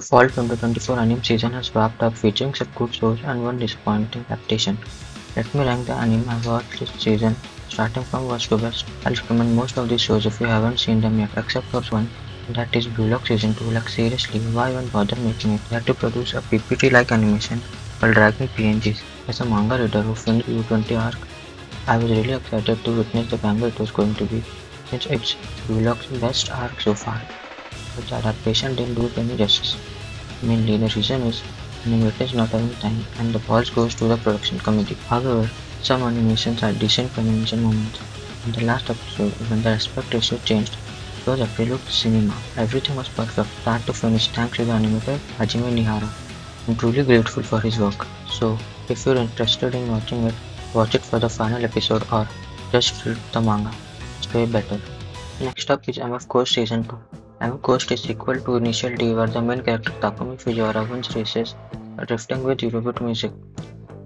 Fall 2024 anime season has wrapped up featuring some good shows and one disappointing adaptation. Let me rank the anime I've watched this season, starting from worst to best. I'll recommend most of these shows if you haven't seen them yet, except for one, that is Blue Lock Season 2. Like seriously, why even bother making it? They had to produce a PPT-like animation while dragging PNGs. As a manga reader who finished U20 arc, I was really excited to witness the banger it was going to be, since it's Blue Lock's best arc so far. But the adaptation didn't do it any justice. Mainly, the reason is animators not having time and the balls goes to the production committee. However, some animations are decent animation moments. In the last episode, when the aspect ratio changed, it was absolute cinema. Everything was perfect, start to finish, thanks to the animator Hajime Nihara. I'm truly grateful for his work. So, if you're interested in watching it, watch it for the final episode or just read the manga. It's way better. Next up is MF Ghost Season 2. MF Ghost is sequel to Initial D where the main character Takumi Fujiwara wins races drifting with Eurobeat music.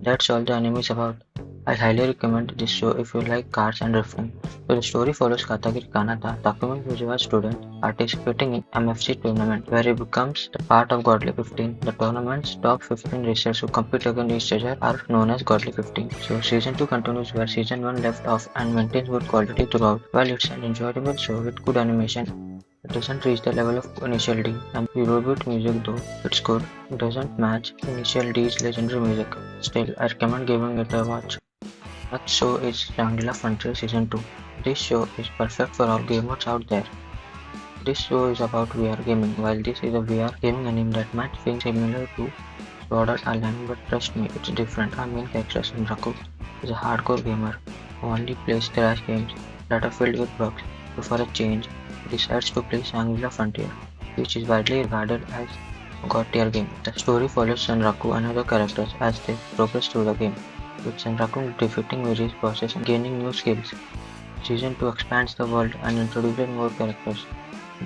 That's all the anime is about. I highly recommend this show if you like cars and drifting. So the story follows Katagiri Kanata, Takumi Fujiwara's student, participating in MFC tournament where he becomes the part of Godly 15. The tournament's top 15 racers who compete against each other are known as Godly 15. So season 2 continues where season 1 left off and maintains good quality throughout. While it's an enjoyable show with good animation, it doesn't reach the level of Initial D, and Eurobeat music though it's good, doesn't match Initial D's legendary music. Still, I recommend giving it a watch. Next show is Shangri-La Frontier Season 2. This show is perfect for all gamers out there. This show is about VR gaming. While this is a VR gaming anime that might feel similar to Sword Art Online, but trust me, it's different. Our main character, Raku, is a hardcore gamer who only plays trash games that are filled with bugs. So for a change, he decides to play Shangri-La Frontier, which is widely regarded as a god tier game. The story follows Senraku and other characters as they progress through the game, with Senraku defeating various bosses and gaining new skills. Season 2 expands the world and introduces more characters.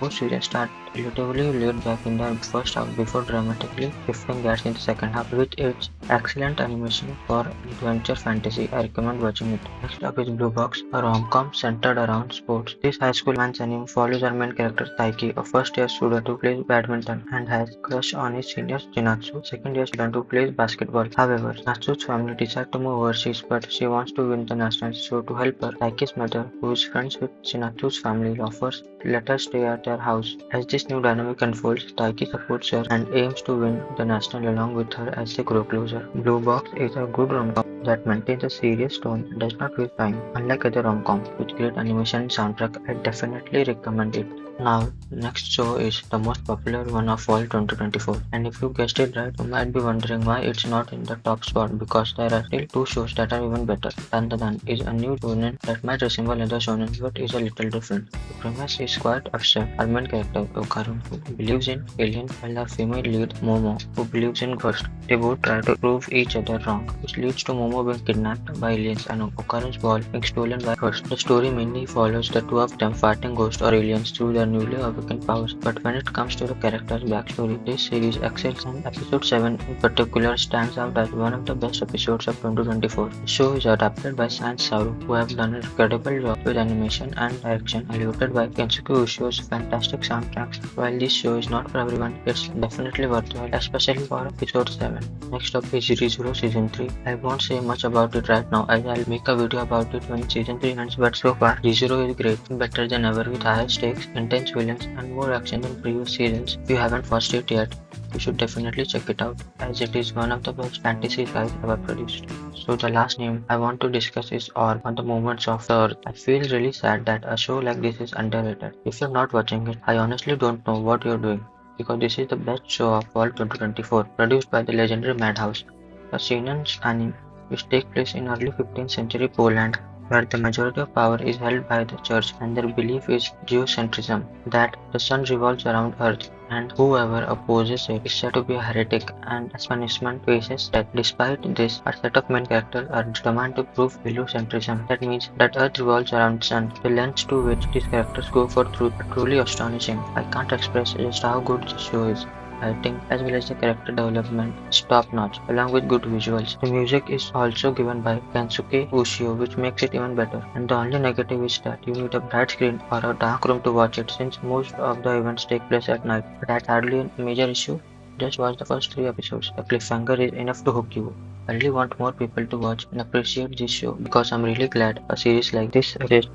Both seasons start relatively laid back in the first half before dramatically shifting gears in the second half. With its excellent animation for adventure fantasy, I recommend watching it. Next up is Blue Box, a rom-com centered around sports. This high school romance anime follows our main character Taiki, a first-year student who plays badminton and has a crush on his senior Chinatsu, second-year student who plays basketball. However, Natsu's family decides to move overseas, but she wants to win the nationals, so to help her, Taiki's mother, who is friends with Chinatsu's family, offers to let her stay at their house. As this new dynamic unfolds, Taiki supports her and aims to win the national along with her as they grow closer. Blue Box is a good rom-com that maintains a serious tone and does not waste time. Unlike other rom-coms with great animation and soundtrack, I definitely recommend it. Now, next show is the most popular one of all 2024, and if you guessed it right, you might be wondering why it's not in the top spot because there are still two shows that are even better. Dandadan is a new shonen that might resemble other shonen but is a little different. The premise is quite absurd. Our main character, Okarun, who believes in aliens, while our female lead, Momo, who believes in ghosts. They both try to prove each other wrong, which leads to Momo being kidnapped by aliens and Okarun's ball being stolen by ghosts. The story mainly follows the two of them fighting ghosts or aliens through their newly awakened powers, but when it comes to the character's backstory, this series excels, and episode 7 in particular stands out as one of the best episodes of 2024. The show is adapted by Sans Saru, who have done an incredible job with animation and direction, elevated by Kensuke Ushio's fantastic soundtracks. While this show is not for everyone, it's definitely worthwhile, especially for episode 7. Next up is ReZero Season 3. I won't say much about it right now as I'll make a video about it when Season 3 ends, but so far ReZero is great, better than ever with higher stakes, intense villains and more action than previous seasons. If you haven't watched it yet, you should definitely check it out as it is one of the best fantasy guys ever produced. So the last name I want to discuss is Orb on the Movements of the Earth. I feel really sad that a show like this is underrated. If you're not watching it, I honestly don't know what you're doing because this is the best show of all 2024 produced by the legendary Madhouse. The seinen anime which takes place in early 15th century Poland where the majority of power is held by the church and their belief is geocentrism, that the sun revolves around earth and whoever opposes it is said to be a heretic and as punishment faces death. Despite this, a set of main characters are determined to prove heliocentrism. That means that earth revolves around sun. The lengths to which these characters go for truth are truly astonishing. I can't express just how good this show is. Writing as well as the character development is top notch along with good visuals. The music is also given by Kensuke Ushio which makes it even better, and the only negative is that you need a bright screen or a dark room to watch it since most of the events take place at night, but that's hardly a major issue Just watch the first 3 episodes. The cliffhanger is enough to hook you. I really want more people to watch and appreciate this show because I'm really glad a series like this exists.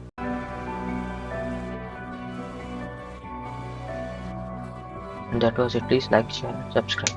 And that was it. Please like, share, and subscribe.